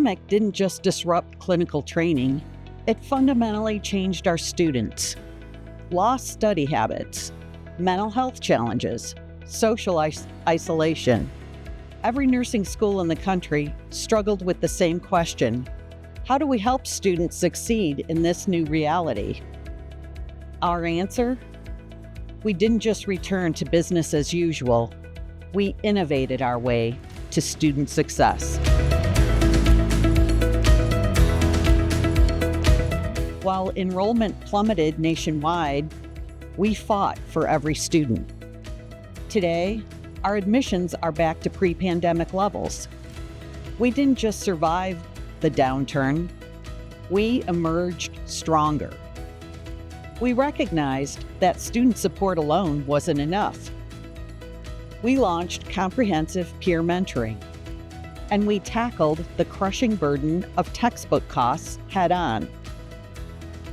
pandemic didn't just disrupt clinical training, it fundamentally changed our students. Lost study habits, mental health challenges, social isolation. Every nursing school in the country struggled with the same question: how do we help students succeed in this new reality? Our answer? We didn't just return to business as usual. We innovated our way to student success. While enrollment plummeted nationwide, we fought for every student. Today, our admissions are back to pre-pandemic levels. We didn't just survive the downturn, we emerged stronger. We recognized that student support alone wasn't enough. We launched comprehensive peer mentoring, and we tackled the crushing burden of textbook costs head-on.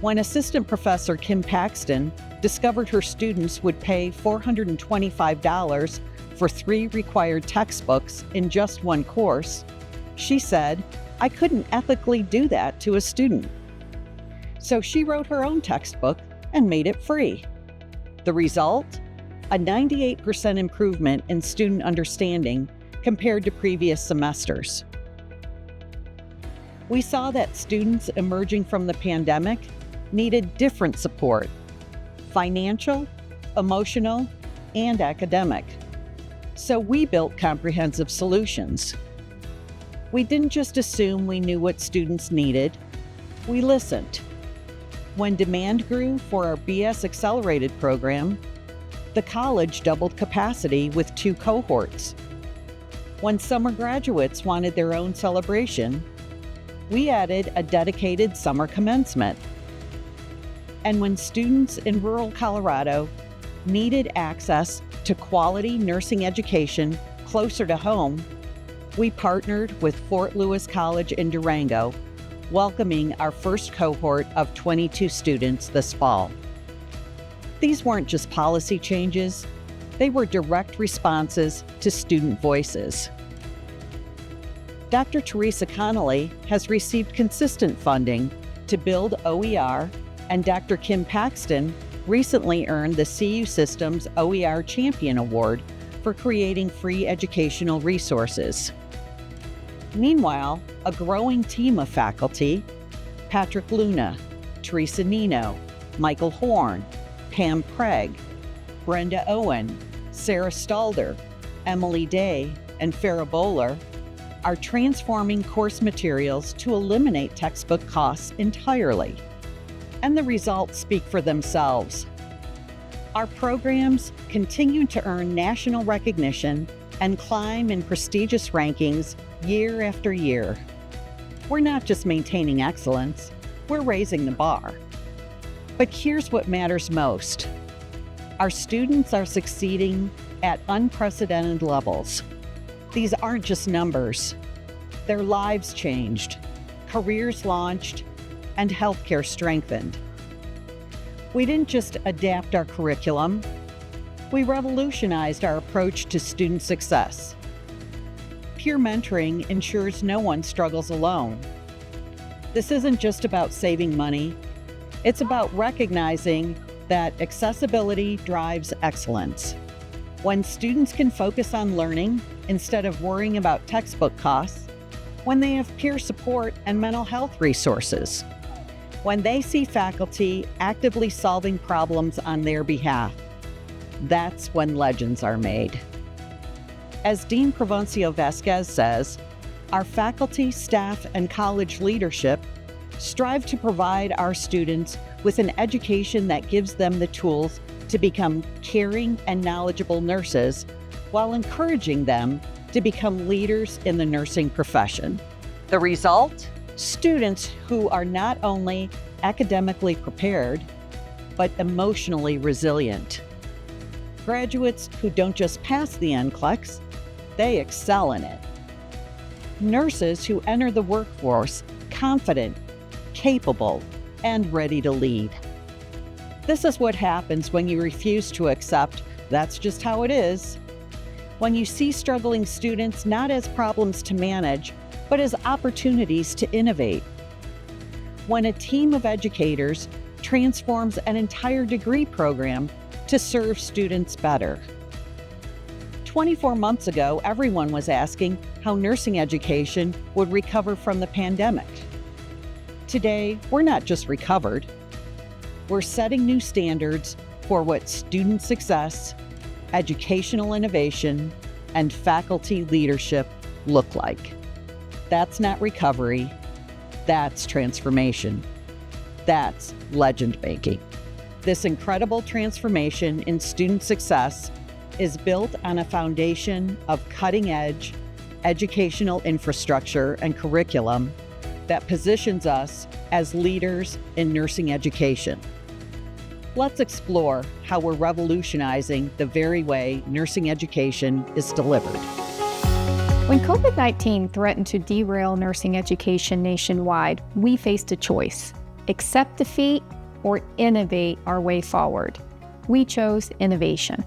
When Assistant Professor Kim Paxton discovered her students would pay $425 for 3 required textbooks in just one course, she said, "I couldn't ethically do that to a student." So she wrote her own textbook and made it free. The result? A 98% improvement in student understanding compared to previous semesters. We saw that students emerging from the pandemic needed different support: financial, emotional, and academic. So we built comprehensive solutions. We didn't just assume we knew what students needed, we listened. When demand grew for our BS Accelerated program, the college doubled capacity with 2 cohorts. When summer graduates wanted their own celebration, we added a dedicated summer commencement. And when students in rural Colorado needed access to quality nursing education closer to home, we partnered with Fort Lewis College in Durango, welcoming our first cohort of 22 students this fall. These weren't just policy changes, they were direct responses to student voices. Dr. Teresa Connolly has received consistent funding to build OER, and Dr. Kim Paxton recently earned the CU Systems OER Champion Award for creating free educational resources. Meanwhile, a growing team of faculty, Patrick Luna, Teresa Nino, Michael Horn, Pam Craig, Brenda Owen, Sarah Stalder, Emily Day, and Farah Bowler, are transforming course materials to eliminate textbook costs entirely. And the results speak for themselves. Our programs continue to earn national recognition and climb in prestigious rankings year after year. We're not just maintaining excellence, we're raising the bar. But here's what matters most. Our students are succeeding at unprecedented levels. These aren't just numbers. Their lives changed, careers launched, and healthcare strengthened. We didn't just adapt our curriculum, we revolutionized our approach to student success. Peer mentoring ensures no one struggles alone. This isn't just about saving money, it's about recognizing that accessibility drives excellence. When students can focus on learning instead of worrying about textbook costs, when they have peer support and mental health resources, when they see faculty actively solving problems on their behalf, that's when legends are made. As Dean Provencio Vasquez says, our faculty, staff, and college leadership strive to provide our students with an education that gives them the tools to become caring and knowledgeable nurses while encouraging them to become leaders in the nursing profession. The result? Students who are not only academically prepared, but emotionally resilient. Graduates who don't just pass the NCLEX, they excel in it. Nurses who enter the workforce confident, capable, and ready to lead. This is what happens when you refuse to accept that's just how it is. When you see struggling students not as problems to manage, but as opportunities to innovate. When a team of educators transforms an entire degree program to serve students better. 24 months ago, everyone was asking how nursing education would recover from the pandemic. Today, we're not just recovered, we're setting new standards for what student success, educational innovation, and faculty leadership look like. That's not recovery, that's transformation. That's legend making. This incredible transformation in student success is built on a foundation of cutting-edge educational infrastructure and curriculum that positions us as leaders in nursing education. Let's explore how we're revolutionizing the very way nursing education is delivered. When COVID-19 threatened to derail nursing education nationwide, we faced a choice: accept defeat or innovate our way forward. We chose innovation.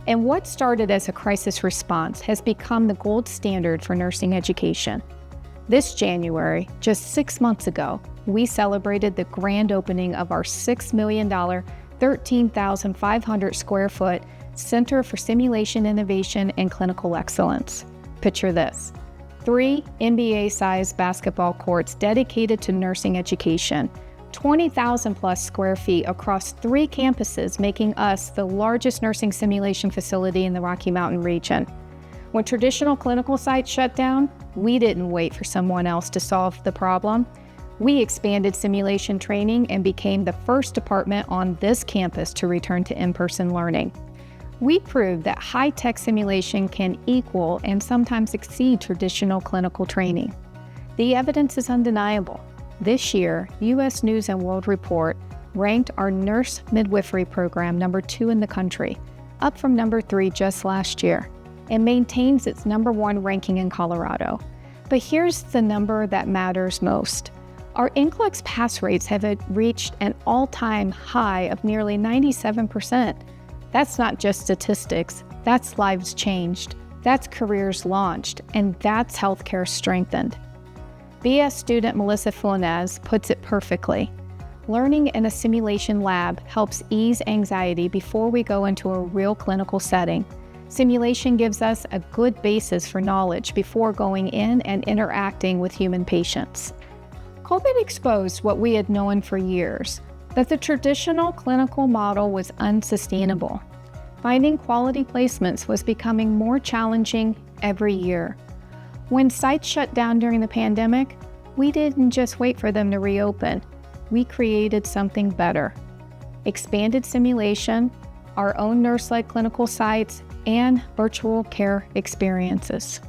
And what started as a crisis response has become the gold standard for nursing education. This January, just 6 months ago, we celebrated the grand opening of our $6 million, 13,500 square foot Center for Simulation Innovation and Clinical Excellence. Picture this: 3 NBA-sized basketball courts dedicated to nursing education, 20,000 plus square feet across 3 campuses, making us the largest nursing simulation facility in the Rocky Mountain region. When traditional clinical sites shut down, we didn't wait for someone else to solve the problem. We expanded simulation training and became the first department on this campus to return to in-person learning. We proved that high-tech simulation can equal and sometimes exceed traditional clinical training. The evidence is undeniable. This year, U.S. News & World Report ranked our nurse midwifery program number 2 in the country, up from number 3 just last year, and maintains its number 1 ranking in Colorado. But here's the number that matters most. Our NCLEX pass rates have reached an all-time high of nearly 97%. That's not just statistics, that's lives changed, that's careers launched, and that's healthcare strengthened. BS student Melissa Funes puts it perfectly. Learning in a simulation lab helps ease anxiety before we go into a real clinical setting. Simulation gives us a good basis for knowledge before going in and interacting with human patients. COVID exposed what we had known for years, that the traditional clinical model was unsustainable. Finding quality placements was becoming more challenging every year. When sites shut down during the pandemic, we didn't just wait for them to reopen. We created something better. Expanded simulation, our own nurse-led clinical sites, and virtual care experiences.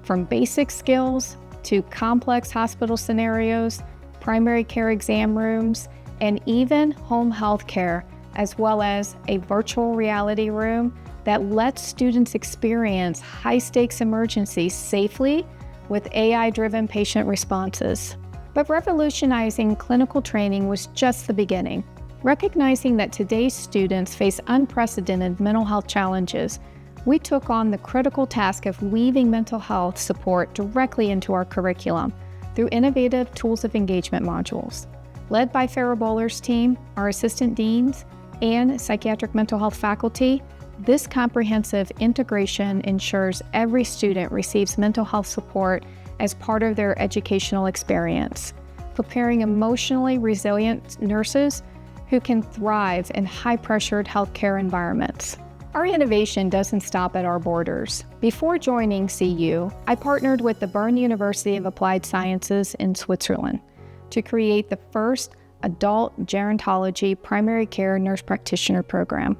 From basic skills to complex hospital scenarios, primary care exam rooms, and even home health care, as well as a virtual reality room that lets students experience high-stakes emergencies safely with AI-driven patient responses. But revolutionizing clinical training was just the beginning. Recognizing that today's students face unprecedented mental health challenges, we took on the critical task of weaving mental health support directly into our curriculum through innovative tools of engagement modules. Led by Farah Bowler's team, our assistant deans, and psychiatric mental health faculty, this comprehensive integration ensures every student receives mental health support as part of their educational experience, preparing emotionally resilient nurses who can thrive in high-pressured healthcare environments. Our innovation doesn't stop at our borders. Before joining CU, I partnered with the Bern University of Applied Sciences in Switzerland to create the first adult gerontology primary care nurse practitioner program.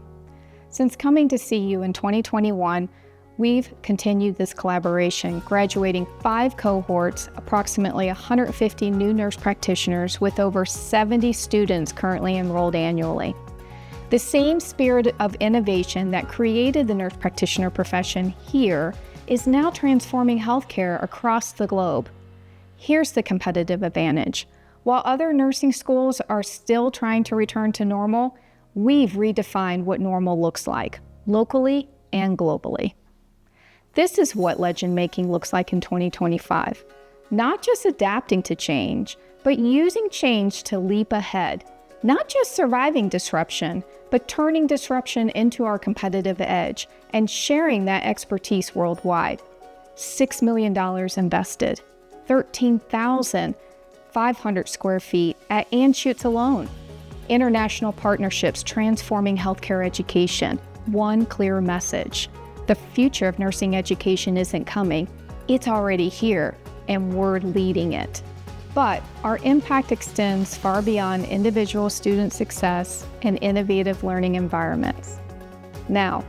Since coming to CU in 2021, we've continued this collaboration, graduating 5 cohorts, approximately 150 new nurse practitioners with over 70 students currently enrolled annually. The same spirit of innovation that created the nurse practitioner profession here is now transforming healthcare across the globe. Here's the competitive advantage. While other nursing schools are still trying to return to normal, we've redefined what normal looks like, locally and globally. This is what legend making looks like in 2025. Not just adapting to change, but using change to leap ahead. Not just surviving disruption, but turning disruption into our competitive edge and sharing that expertise worldwide. $6 million invested, 13,500 square feet at Anschutz alone. International partnerships transforming healthcare education. One clear message: the future of nursing education isn't coming, it's already here, and we're leading it. But our impact extends far beyond individual student success and innovative learning environments. Now,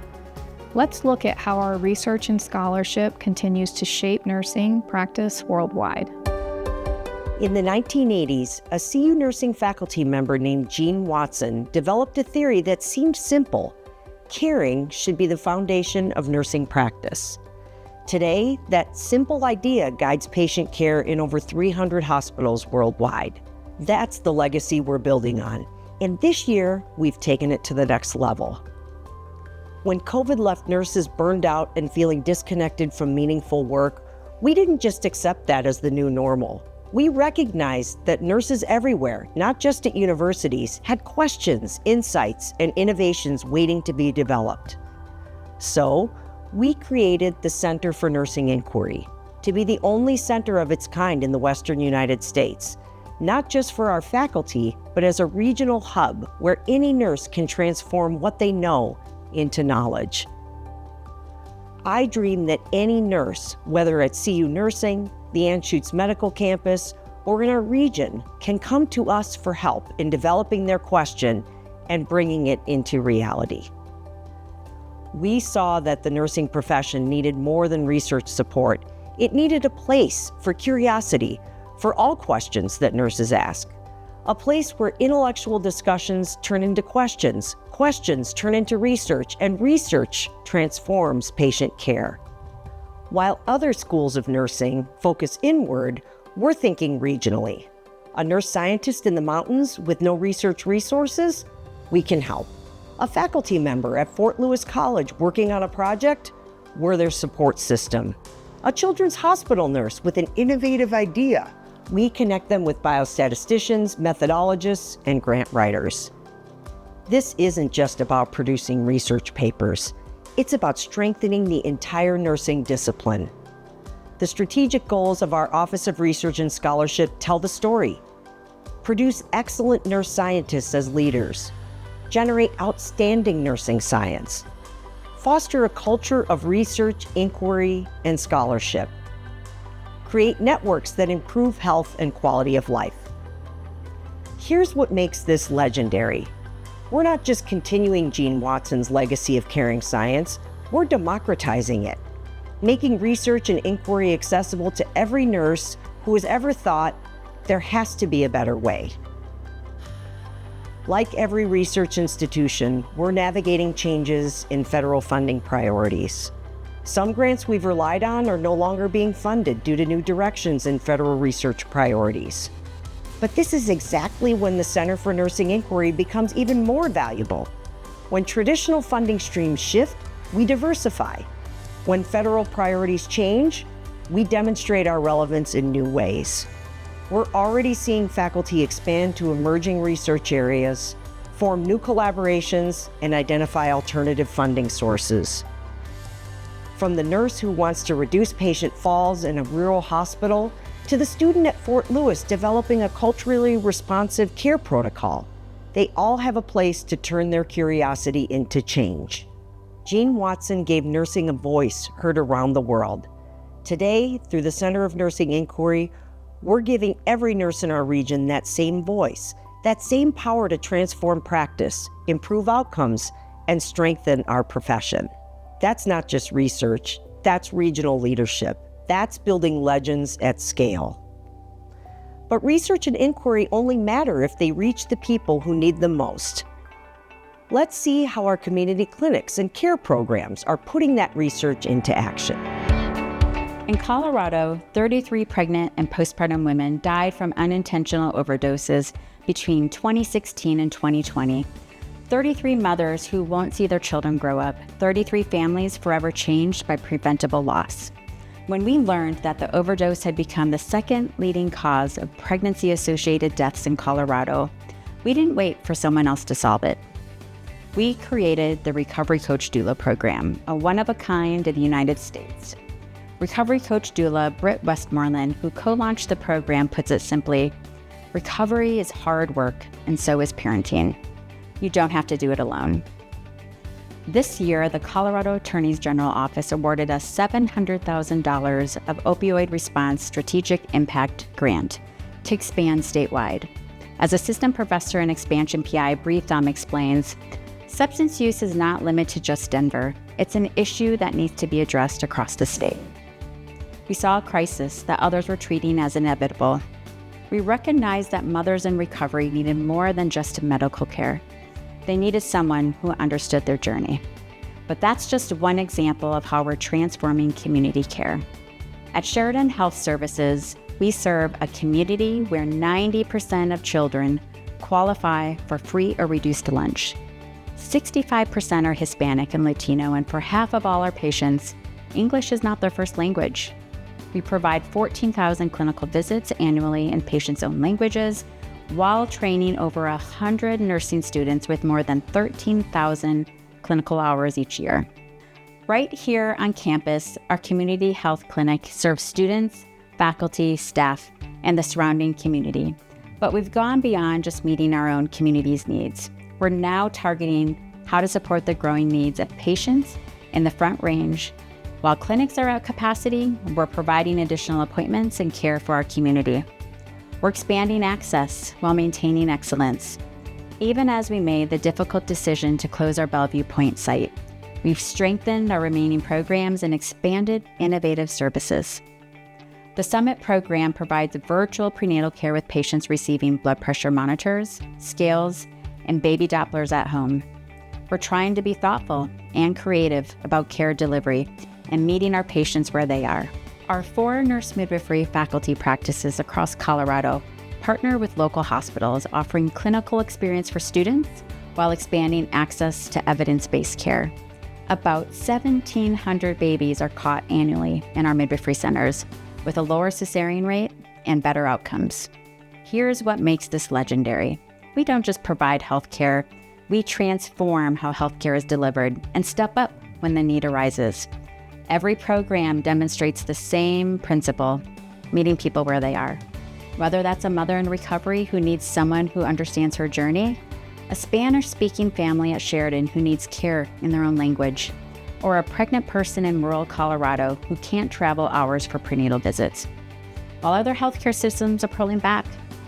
let's look at how our research and scholarship continues to shape nursing practice worldwide. In the 1980s, a CU nursing faculty member named Jean Watson developed a theory that seemed simple. Caring should be the foundation of nursing practice. Today, that simple idea guides patient care in over 300 hospitals worldwide. That's the legacy we're building on. And this year, we've taken it to the next level. When COVID left nurses burned out and feeling disconnected from meaningful work, we didn't just accept that as the new normal. We recognized that nurses everywhere, not just at universities, had questions, insights, and innovations waiting to be developed. So, we created the Center for Nursing Inquiry to be the only center of its kind in the Western United States, not just for our faculty, but as a regional hub where any nurse can transform what they know into knowledge. I dream that any nurse, whether at CU Nursing, the Anschutz Medical Campus, or in our region, can come to us for help in developing their question and bringing it into reality. We saw that the nursing profession needed more than research support. It needed a place for curiosity, for all questions that nurses ask. A place where intellectual discussions turn into questions, questions turn into research, and research transforms patient care. While other schools of nursing focus inward, we're thinking regionally. A nurse scientist in the mountains with no research resources? We can help. A faculty member at Fort Lewis College working on a project? We're their support system. A children's hospital nurse with an innovative idea? We connect them with biostatisticians, methodologists, and grant writers. This isn't just about producing research papers. It's about strengthening the entire nursing discipline. The strategic goals of our Office of Research and Scholarship tell the story. Produce excellent nurse scientists as leaders. Generate outstanding nursing science. Foster a culture of research, inquiry, and scholarship. Create networks that improve health and quality of life. Here's what makes this legendary. We're not just continuing Jean Watson's legacy of caring science, we're democratizing it, making research and inquiry accessible to every nurse who has ever thought there has to be a better way. Like every research institution, we're navigating changes in federal funding priorities. Some grants we've relied on are no longer being funded due to new directions in federal research priorities. But this is exactly when the Center for Nursing Inquiry becomes even more valuable. When traditional funding streams shift, we diversify. When federal priorities change, we demonstrate our relevance in new ways. We're already seeing faculty expand to emerging research areas, form new collaborations, and identify alternative funding sources. From the nurse who wants to reduce patient falls in a rural hospital to the student at Fort Lewis developing a culturally responsive care protocol, they all have a place to turn their curiosity into change. Jean Watson gave nursing a voice heard around the world. Today, through the Center of Nursing Inquiry, we're giving every nurse in our region that same voice, that same power to transform practice, improve outcomes, and strengthen our profession. That's not just research, that's regional leadership. That's building legends at scale. But research and inquiry only matter if they reach the people who need them most. Let's see how our community clinics and care programs are putting that research into action. In Colorado, 33 pregnant and postpartum women died from unintentional overdoses between 2016 and 2020. 33 mothers who won't see their children grow up, 33 families forever changed by preventable loss. When we learned that the overdose had become the second leading cause of pregnancy-associated deaths in Colorado, we didn't wait for someone else to solve it. We created the Recovery Coach Doula program, a one-of-a-kind in the United States. Recovery Coach Doula Britt Westmoreland, who co-launched the program, puts it simply, recovery is hard work, and so is parenting. You don't have to do it alone. This year, the Colorado Attorney General's Office awarded us $700,000 of Opioid Response Strategic Impact Grant to expand statewide. As Assistant Professor and Expansion PI Bree Thumb explains, substance use is not limited to just Denver. It's an issue that needs to be addressed across the state. We saw a crisis that others were treating as inevitable. We recognized that mothers in recovery needed more than just medical care. They needed someone who understood their journey. But that's just one example of how we're transforming community care. At Sheridan Health Services, we serve a community where 90% of children qualify for free or reduced lunch. 65% are Hispanic and Latino, and for half of all our patients, English is not their first language. We provide 14,000 clinical visits annually in patients' own languages, while training over 100 nursing students with more than 13,000 clinical hours each year. Right here on campus, our community health clinic serves students, faculty, staff, and the surrounding community. But we've gone beyond just meeting our own community's needs. We're now targeting how to support the growing needs of patients in the Front Range. While clinics are at capacity, we're providing additional appointments and care for our community. We're expanding access while maintaining excellence. Even as we made the difficult decision to close our Bellevue Point site, we've strengthened our remaining programs and expanded innovative services. The Summit program provides virtual prenatal care with patients receiving blood pressure monitors, scales, and baby Dopplers at home. We're trying to be thoughtful and creative about care delivery and meeting our patients where they are. Our 4 nurse midwifery faculty practices across Colorado partner with local hospitals, offering clinical experience for students while expanding access to evidence-based care. About 1,700 babies are caught annually in our midwifery centers, with a lower cesarean rate and better outcomes. Here's what makes this legendary. We don't just provide healthcare, we transform how healthcare is delivered and step up when the need arises. Every program demonstrates the same principle, meeting people where they are. Whether that's a mother in recovery who needs someone who understands her journey, a Spanish-speaking family at Sheridan who needs care in their own language, or a pregnant person in rural Colorado who can't travel hours for prenatal visits. While other healthcare systems are pulling back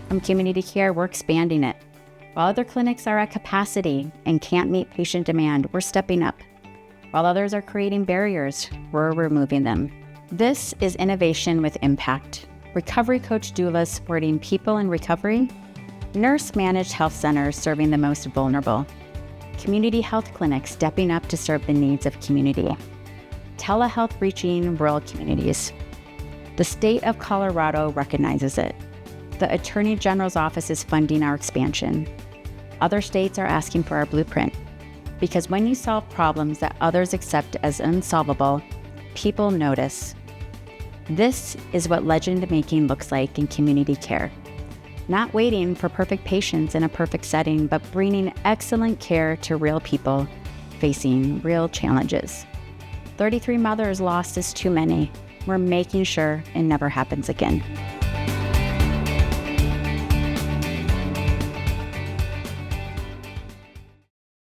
from community care, we're expanding it. While other clinics are at capacity and can't meet patient demand, we're stepping up. While others are creating barriers, we're removing them. This is innovation with impact. Recovery Coach Doulas supporting people in recovery, nurse-managed health centers serving the most vulnerable, community health clinics stepping up to serve the needs of community, telehealth reaching rural communities. The state of Colorado recognizes it. The Attorney General's Office is funding our expansion. Other states are asking for our blueprint. Because when you solve problems that others accept as unsolvable, people notice. This is what legend making looks like in community care. Not waiting for perfect patients in a perfect setting, but bringing excellent care to real people facing real challenges. 33 mothers lost is too many. We're making sure it never happens again.